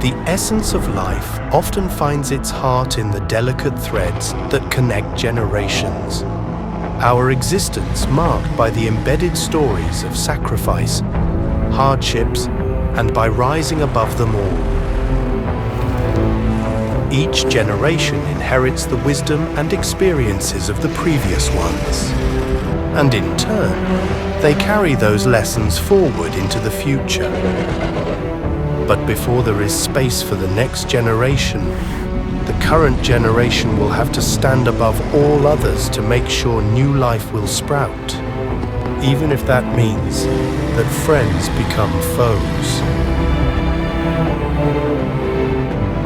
The essence of life often finds its heart in the delicate threads that connect generations. Our existence marked by the embedded stories of sacrifice, hardships, and by rising above them all. Each generation inherits the wisdom and experiences of the previous ones. And in turn, they carry those lessons forward into the future. But before there is space for the next generation, the current generation will have to stand above all others to make sure new life will sprout, even if that means that friends become foes.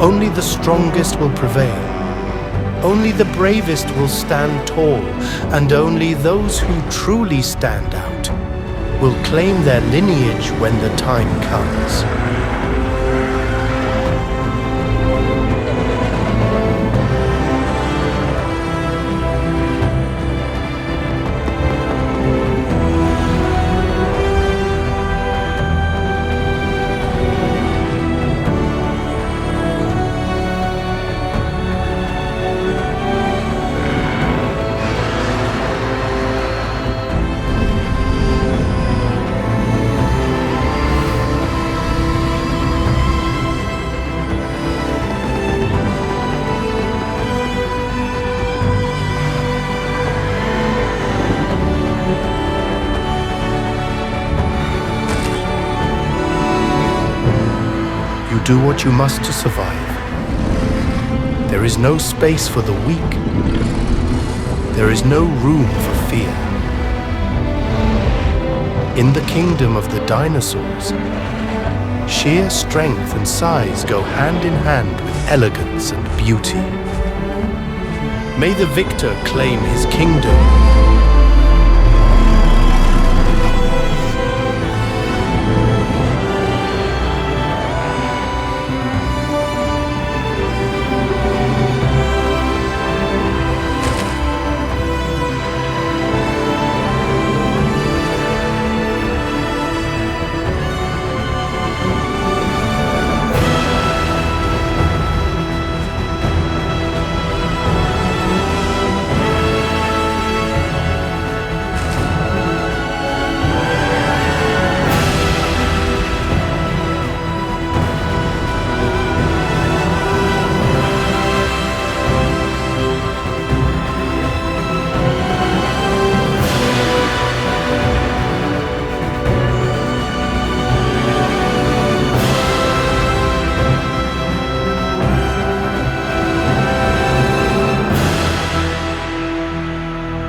Only the strongest will prevail. Only the bravest will stand tall, and only those who truly stand out will claim their lineage when the time comes. Do what you must to survive. There is no space for the weak. There is no room for fear. In the kingdom of the dinosaurs, sheer strength and size go hand in hand with elegance and beauty. May the victor claim his kingdom.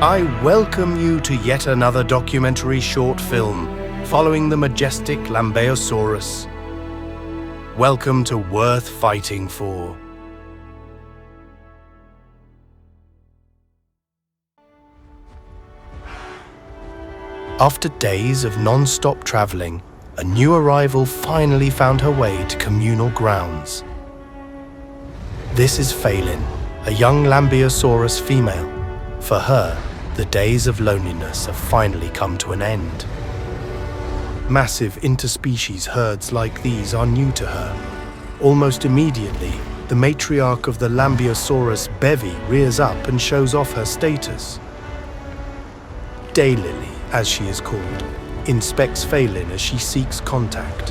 I welcome you to yet another documentary short film following the majestic Lambeosaurus. Welcome to Worth Fighting For. After days of non-stop traveling, a new arrival finally found her way to communal grounds. This is Feylin, a young Lambeosaurus female. For her, the days of loneliness have finally come to an end. Massive interspecies herds like these are new to her. Almost immediately, the matriarch of the Lambeosaurus bevy rears up and shows off her status. Daylily, as she is called, inspects Feylin as she seeks contact.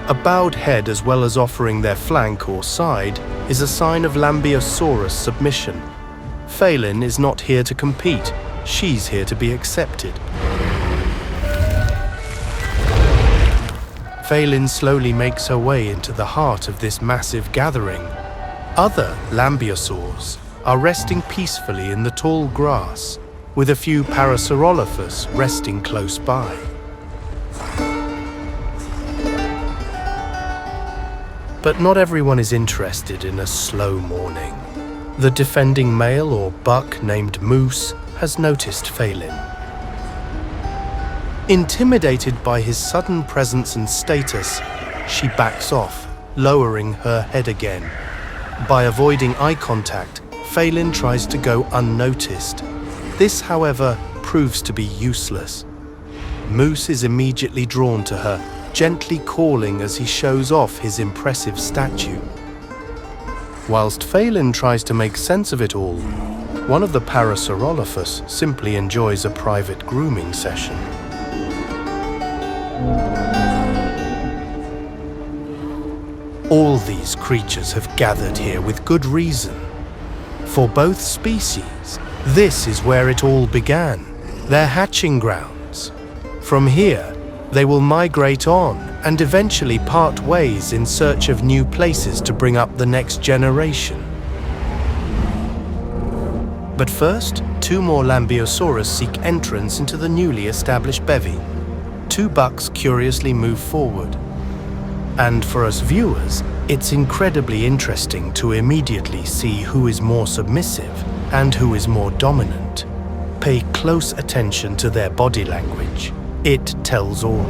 A bowed head, as well as offering their flank or side, is a sign of Lambeosaurus submission. Feylin is not here to compete, she's here to be accepted. Feylin slowly makes her way into the heart of this massive gathering. Other Lambeosaurs are resting peacefully in the tall grass, with a few Parasaurolophus resting close by. But not everyone is interested in a slow morning. The defending male or buck named Moose has noticed Feylin. Intimidated by his sudden presence and status, she backs off, lowering her head again. By avoiding eye contact, Feylin tries to go unnoticed. This, however, proves to be useless. Moose is immediately drawn to her, gently calling as he shows off his impressive statue. Whilst Feylin tries to make sense of it all, one of the Parasaurolophus simply enjoys a private grooming session. All these creatures have gathered here with good reason. For both species, this is where it all began, their hatching grounds. From here, they will migrate on and eventually part ways in search of new places to bring up the next generation. But first, two more Lambeosaurus seek entrance into the newly established bevy. Two bucks curiously move forward. And for us viewers, it's incredibly interesting to immediately see who is more submissive and who is more dominant. Pay close attention to their body language. It tells all.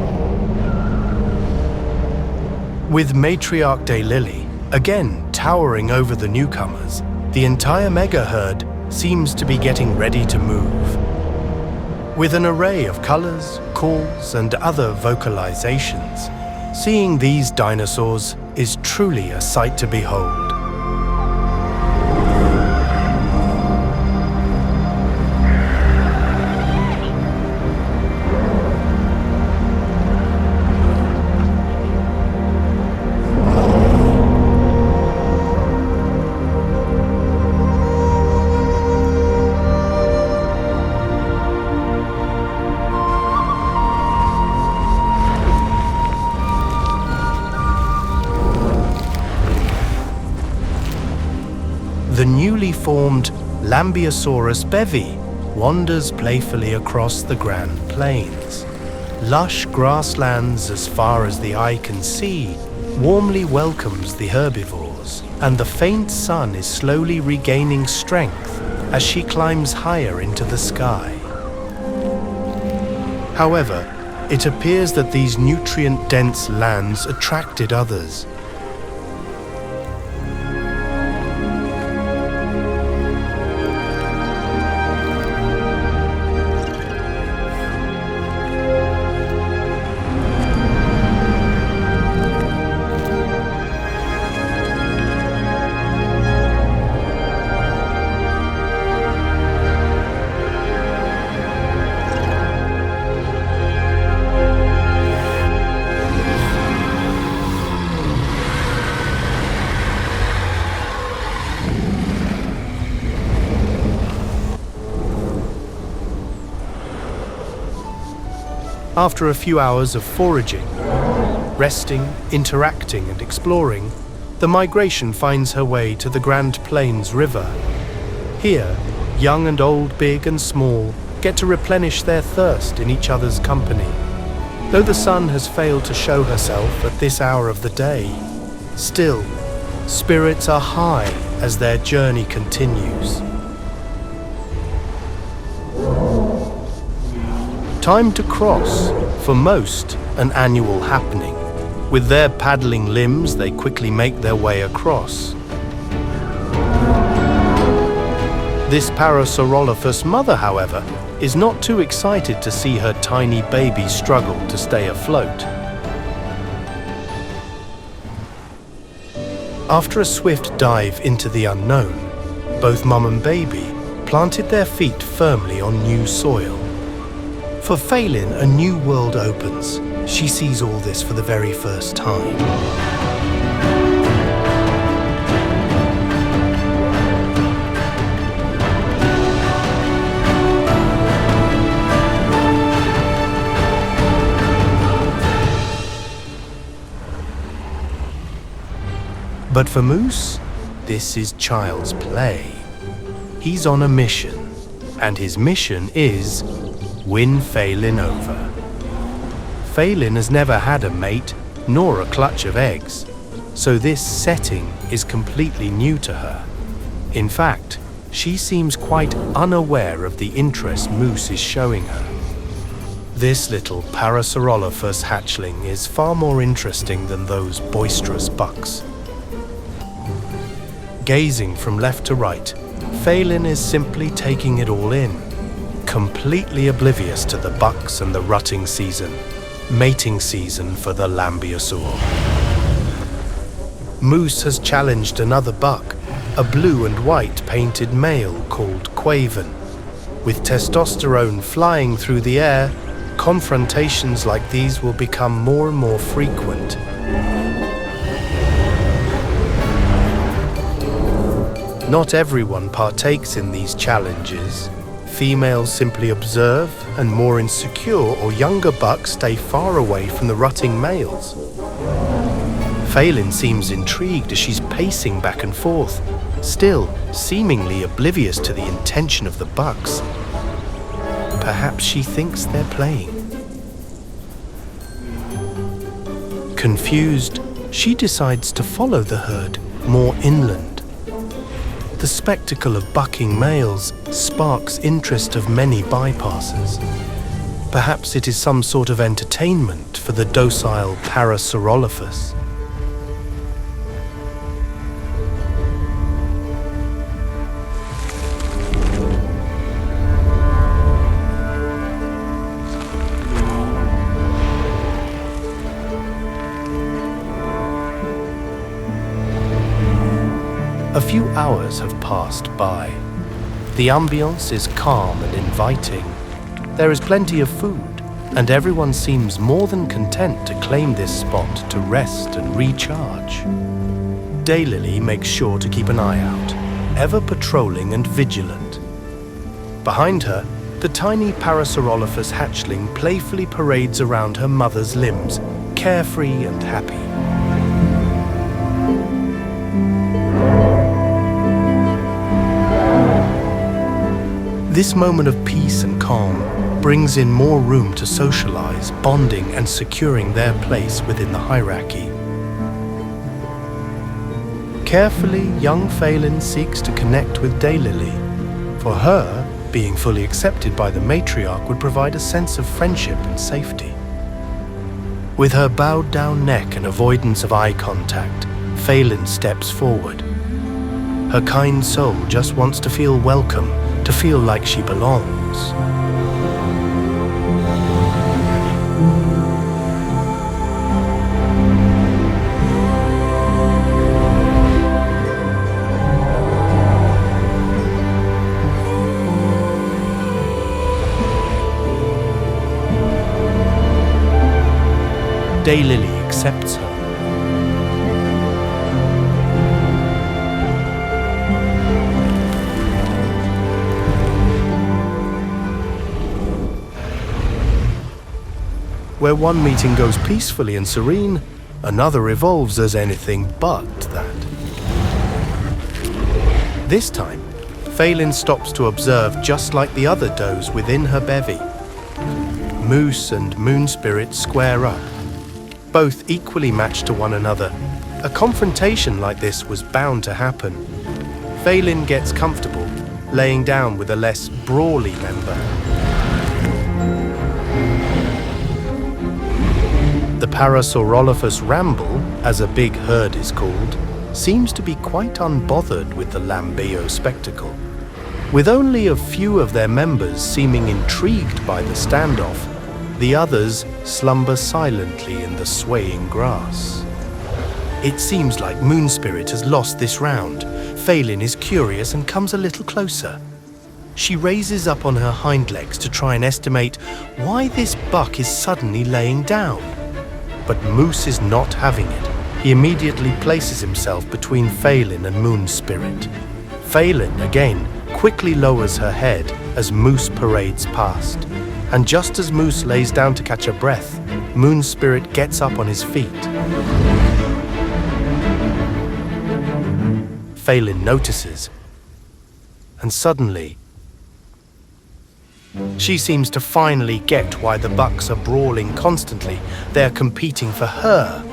With Matriarch Daylily again towering over the newcomers, the entire mega herd seems to be getting ready to move. With an array of colors, calls, and other vocalizations, seeing these dinosaurs is truly a sight to behold. The newly formed Lambeosaurus bevy wanders playfully across the Grand Plains. Lush grasslands as far as the eye can see warmly welcomes the herbivores, and the faint sun is slowly regaining strength as she climbs higher into the sky. However, it appears that these nutrient-dense lands attracted others. After a few hours of foraging, resting, interacting and exploring, the migration finds her way to the Grand Plains River. Here, young and old, big and small, get to replenish their thirst in each other's company. Though the sun has failed to show herself at this hour of the day, still, spirits are high as their journey continues. Time to cross, for most, an annual happening. With their paddling limbs, they quickly make their way across. This Parasaurolophus mother, however, is not too excited to see her tiny baby struggle to stay afloat. After a swift dive into the unknown, both mum and baby planted their feet firmly on new soil. For Feylin, a new world opens. She sees all this for the very first time. But for Moose, this is child's play. He's on a mission, and his mission is win Feylin over. Feylin has never had a mate, nor a clutch of eggs, so this setting is completely new to her. In fact, she seems quite unaware of the interest Moose is showing her. This little Parasaurolophus hatchling is far more interesting than those boisterous bucks. Gazing from left to right, Feylin is simply taking it all in, completely oblivious to the bucks and the rutting season. mating season for the Lambeosaurus. Moose has challenged another buck, a blue and white painted male called Feylin. With testosterone flying through the air, confrontations like these will become more and more frequent. Not everyone partakes in these challenges. Females simply observe, and more insecure or younger bucks stay far away from the rutting males. Feylin seems intrigued as she's pacing back and forth, still seemingly oblivious to the intention of the bucks. Perhaps she thinks they're playing. Confused, she decides to follow the herd more inland. The spectacle of bucking males sparks interest of many bypassers. Perhaps it is some sort of entertainment for the docile Parasaurolophus. A few hours have passed by. The ambience is calm and inviting. There is plenty of food, and everyone seems more than content to claim this spot to rest and recharge. Daylily makes sure to keep an eye out, ever patrolling and vigilant. Behind her, the tiny Parasaurolophus hatchling playfully parades around her mother's limbs, carefree and happy. This moment of peace and calm brings in more room to socialize, bonding and securing their place within the hierarchy. Carefully, young Feylin seeks to connect with Daylily. For her, being fully accepted by the matriarch would provide a sense of friendship and safety. With her bowed down neck and avoidance of eye contact, Feylin steps forward. Her kind soul just wants to feel welcome, to feel like she belongs. Daylily accepts her. Where one meeting goes peacefully and serene, another evolves as anything but that. This time, Feylin stops to observe just like the other does within her bevy. Moose and Moon Spirit square up, both equally matched to one another. A confrontation like this was bound to happen. Feylin gets comfortable, laying down with a less brawly member. The Parasaurolophus Ramble, as a big herd is called, seems to be quite unbothered with the Lambeo spectacle. With only a few of their members seeming intrigued by the standoff, the others slumber silently in the swaying grass. It seems like Moon Spirit has lost this round. Feylin is curious and comes a little closer. She raises up on her hind legs to try and estimate why this buck is suddenly laying down. But Moose is not having it. He immediately places himself between Feylin and Moon Spirit. Feylin, again, quickly lowers her head as Moose parades past. And just as Moose lays down to catch a breath, Moon Spirit gets up on his feet. Feylin notices, and suddenly, she seems to finally get why the bucks are brawling constantly. They're competing for her.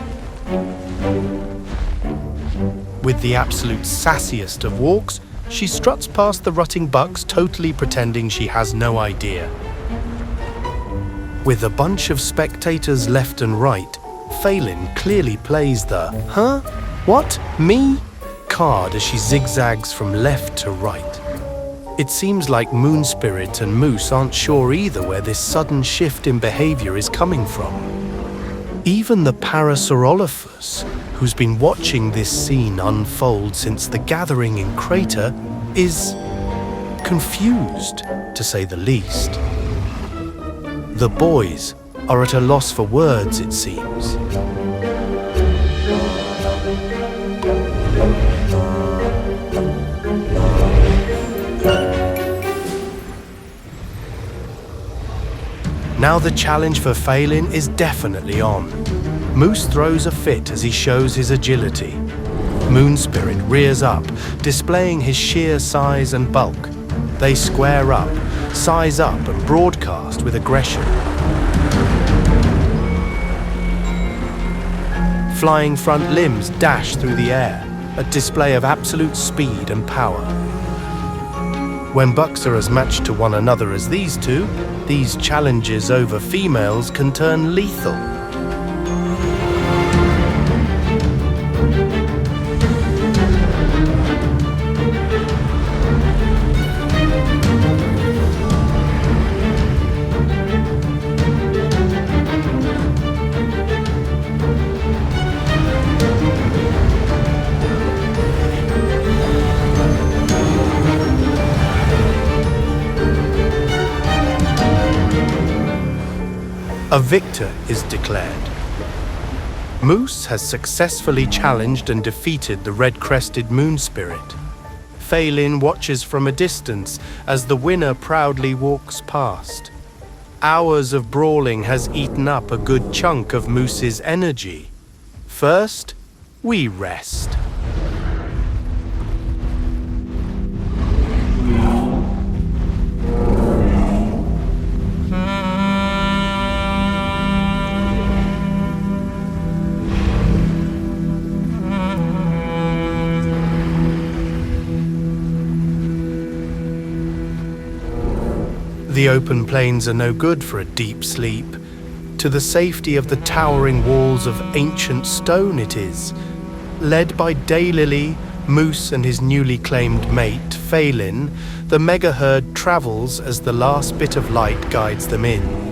With the absolute sassiest of walks, she struts past the rutting bucks, totally pretending she has no idea. With a bunch of spectators left and right, Feylin clearly plays the "huh? What? Me?" card as she zigzags from left to right. It seems like Moon Spirit and Moose aren't sure either where this sudden shift in behavior is coming from. Even the Parasaurolophus, who's been watching this scene unfold since the gathering in Crater, is confused, to say the least. The boys are at a loss for words, it seems. Now the challenge for Feylin is definitely on. Moose throws a fit as he shows his agility. Moon Spirit rears up, displaying his sheer size and bulk. They square up, size up and broadcast with aggression. Flying front limbs dash through the air, a display of absolute speed and power. When bucks are as matched to one another as these two, these challenges over females can turn lethal. A victor is declared. Moose has successfully challenged and defeated the red-crested moon spirit. Feylin watches from a distance as the winner proudly walks past. Hours of brawling has eaten up a good chunk of Moose's energy. First, we rest. The open plains are no good for a deep sleep. To the safety of the towering walls of ancient stone it is. Led by Daylily, Moose and his newly claimed mate, Feylin, the mega herd travels as the last bit of light guides them in.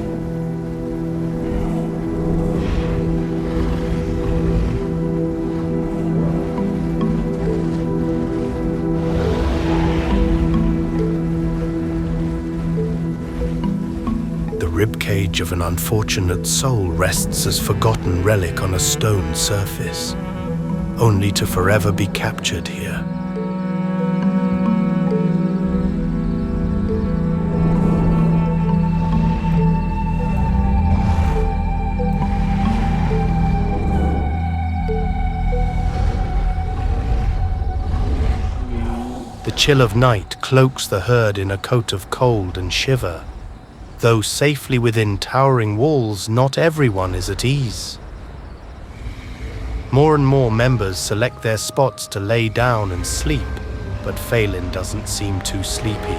The ribcage of an unfortunate soul rests as forgotten relic on a stone surface, only to forever be captured here. The chill of night cloaks the herd in a coat of cold and shiver. Though safely within towering walls, not everyone is at ease. More and more members select their spots to lay down and sleep, but Feylin doesn't seem too sleepy.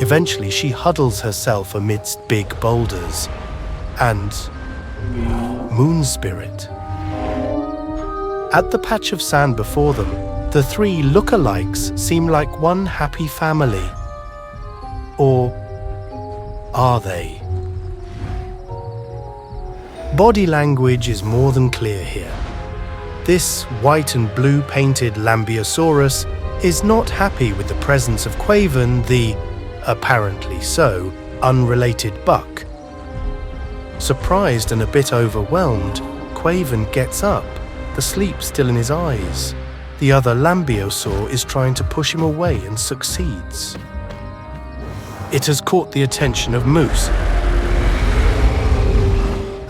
Eventually, she huddles herself amidst big boulders and Moon Spirit. At the patch of sand before them, the three lookalikes seem like one happy family. Or are they? Body language is more than clear here. This white and blue painted Lambeosaurus is not happy with the presence of Quaven, the, apparently so, unrelated buck. Surprised and a bit overwhelmed, Quaven gets up, the sleep still in his eyes. The other Lambeosaur is trying to push him away and succeeds. It has caught the attention of Moose,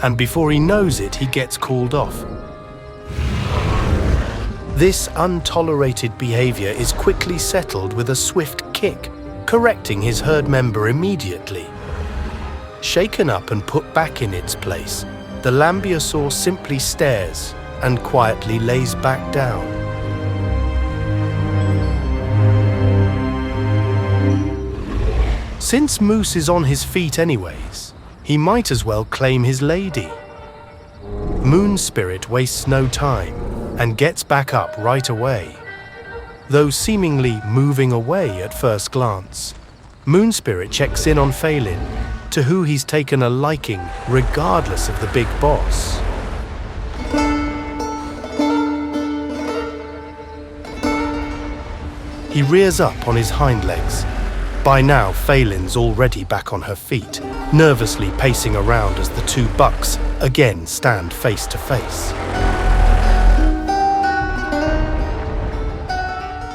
and before he knows it, he gets called off. This untolerated behavior is quickly settled with a swift kick, correcting his herd member immediately. Shaken up and put back in its place, the Lambeosaur simply stares and quietly lays back down. Since Moose is on his feet anyways, he might as well claim his lady. Moon Spirit wastes no time and gets back up right away. Though seemingly moving away at first glance, Moon Spirit checks in on Feylin, to who he's taken a liking regardless of the big boss. He rears up on his hind legs. By now, Feylin's already back on her feet, nervously pacing around as the two bucks again stand face to face.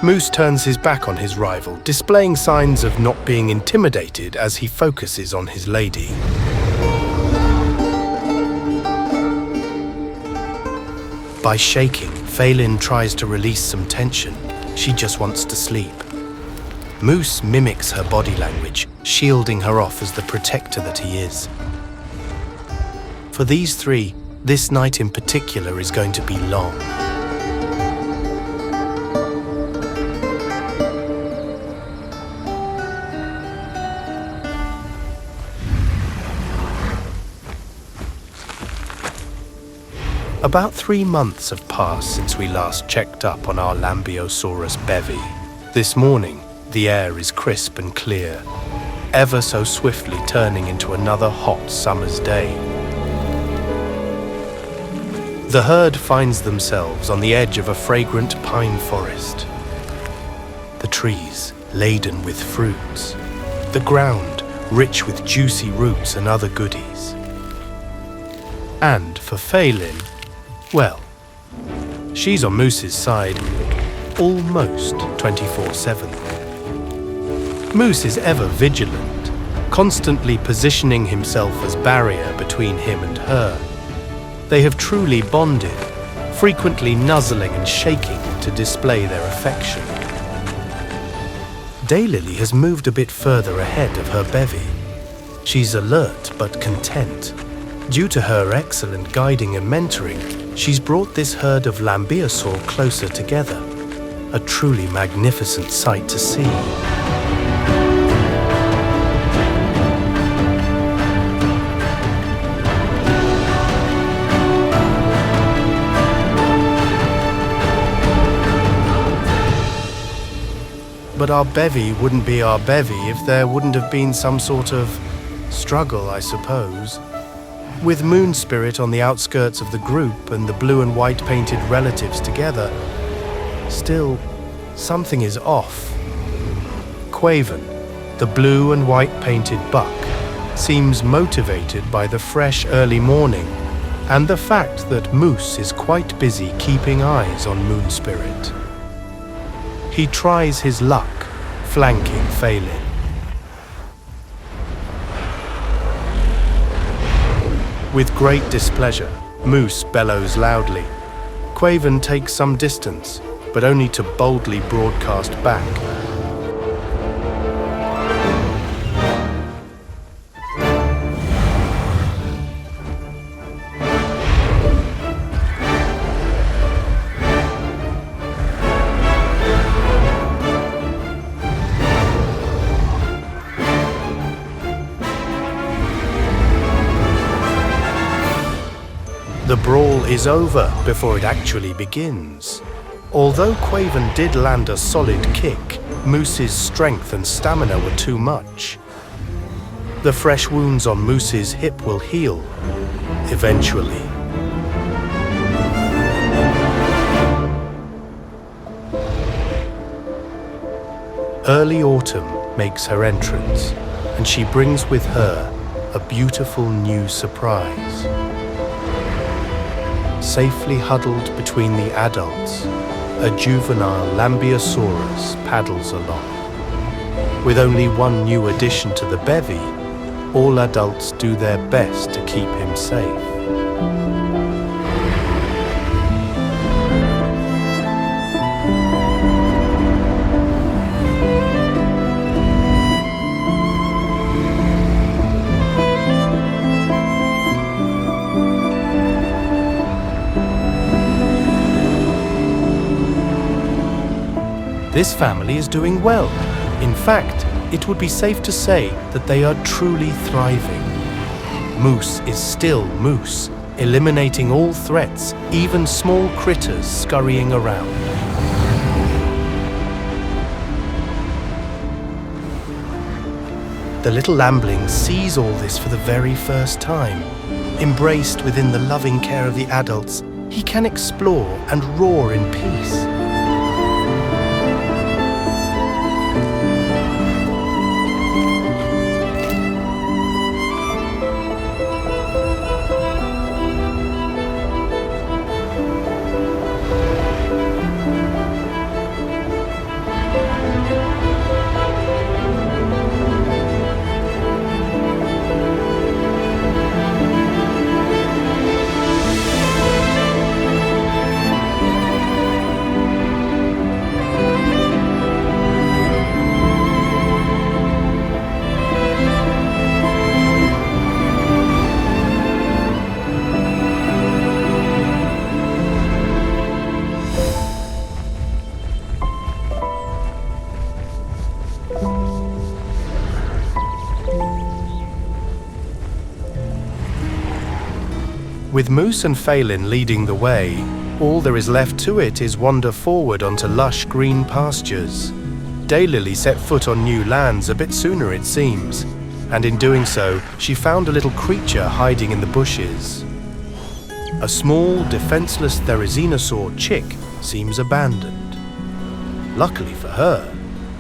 Moose turns his back on his rival, displaying signs of not being intimidated as he focuses on his lady. By shaking, Feylin tries to release some tension. She just wants to sleep. Moose mimics her body language, shielding her off as the protector that he is. For these three, this night in particular is going to be long. About 3 months have passed since we last checked up on our Lambeosaurus bevy. This morning, the air is crisp and clear, ever so swiftly turning into another hot summer's day. The herd finds themselves on the edge of a fragrant pine forest. The trees laden with fruits, the ground rich with juicy roots and other goodies. And for Feylin, well, she's on Moose's side almost 24/7. Moose is ever vigilant, constantly positioning himself as barrier between him and her. They have truly bonded, frequently nuzzling and shaking to display their affection. Daylily has moved a bit further ahead of her bevy. She's alert but content. Due to her excellent guiding and mentoring, she's brought this herd of Lambeosaur closer together. A truly magnificent sight to see. But our bevy wouldn't be our bevy if there wouldn't have been some sort of struggle, I suppose. With Moon Spirit on the outskirts of the group and the blue and white painted relatives together, still, something is off. Quaven, the blue and white painted buck, seems motivated by the fresh early morning and the fact that Moose is quite busy keeping eyes on Moon Spirit. He tries his luck, flanking Feylin. With great displeasure, Moose bellows loudly. Quaven takes some distance, but only to boldly broadcast back. The brawl is over before it actually begins. Although Quaven did land a solid kick, Moose's strength and stamina were too much. The fresh wounds on Moose's hip will heal, eventually. Early autumn makes her entrance, and she brings with her a beautiful new surprise. Safely huddled between the adults, a juvenile Lambeosaurus paddles along. With only one new addition to the bevy, all adults do their best to keep him safe. This family is doing well. In fact, it would be safe to say that they are truly thriving. Moose is still Moose, eliminating all threats, even small critters scurrying around. The little lambling sees all this for the very first time. Embraced within the loving care of the adults, he can explore and roar in peace. With Moose and Feylin leading the way, all there is left to it is wander forward onto lush green pastures. Daylily set foot on new lands a bit sooner, it seems, and in doing so, she found a little creature hiding in the bushes. A small, defenseless therizinosaur chick seems abandoned. Luckily for her,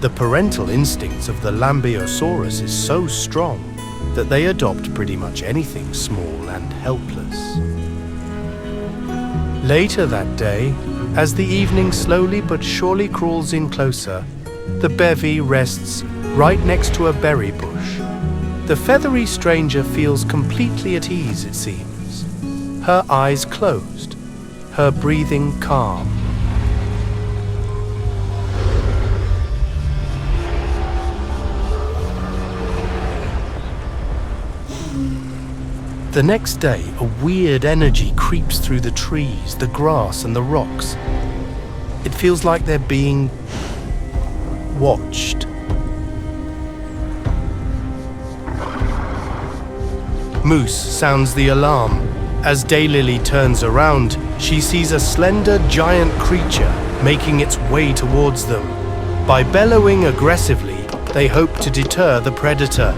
the parental instincts of the Lambeosaurus is so strong that they adopt pretty much anything small and helpless. Later that day, as the evening slowly but surely crawls in closer, the bevy rests right next to a berry bush. The feathery stranger feels completely at ease, it seems. Her eyes closed, her breathing calm. The next day, a weird energy creeps through the trees, the grass, and the rocks. It feels like they're being watched. Moose sounds the alarm. As Daylily turns around, she sees a slender, giant creature making its way towards them. By bellowing aggressively, they hope to deter the predator.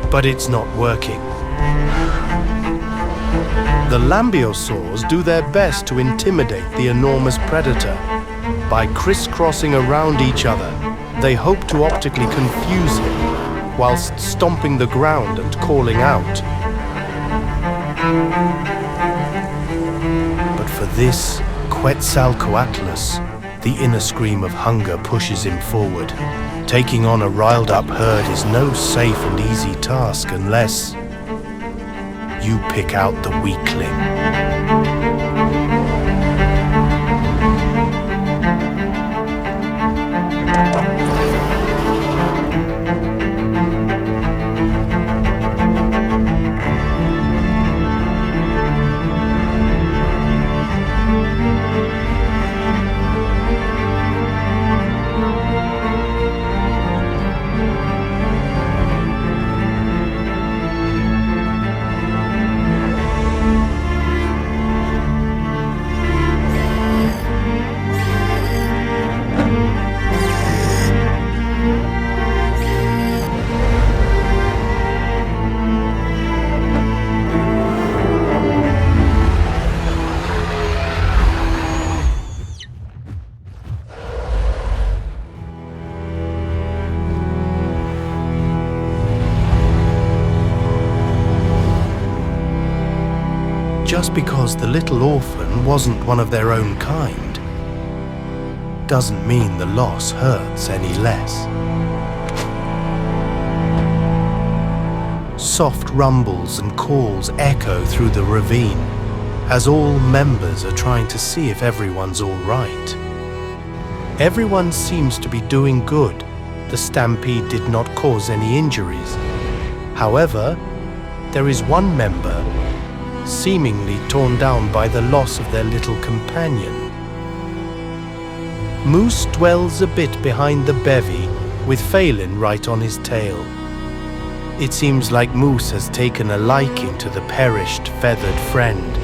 But it's not working. The Lambeosaurs do their best to intimidate the enormous predator. By crisscrossing around each other, they hope to optically confuse him, whilst stomping the ground and calling out. But for this, Quetzalcoatlus, the inner scream of hunger pushes him forward. Taking on a riled-up herd is no safe and easy task unless you pick out the weakling. Just because the little orphan wasn't one of their own kind doesn't mean the loss hurts any less. Soft rumbles and calls echo through the ravine as all members are trying to see if everyone's all right. Everyone seems to be doing good. The stampede did not cause any injuries. However, there is one member seemingly torn down by the loss of their little companion. Moose dwells a bit behind the bevy, with Feylin right on his tail. It seems like Moose has taken a liking to the perished feathered friend,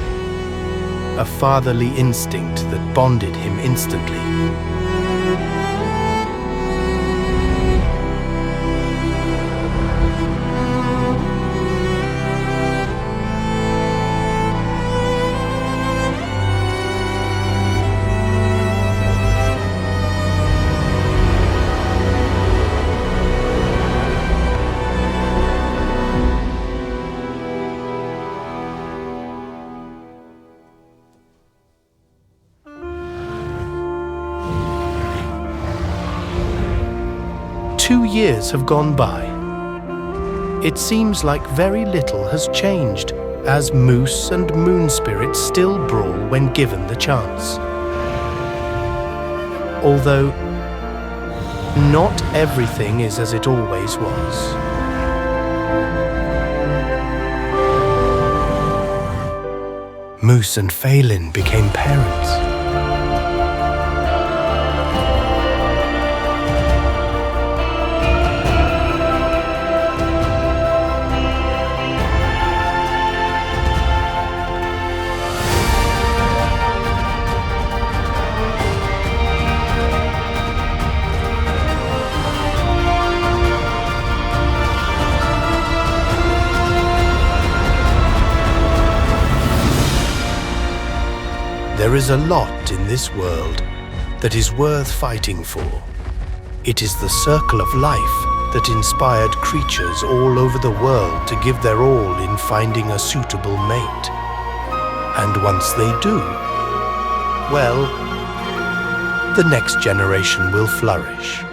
a fatherly instinct that bonded him instantly. 2 years have gone by. It seems like very little has changed, as moose and moon spirits still brawl when given the chance. Although, not everything is as it always was. Moose and Feylin became parents. There is a lot in this world that is worth fighting for. It is the circle of life that inspired creatures all over the world to give their all in finding a suitable mate. And once they do, well, the next generation will flourish.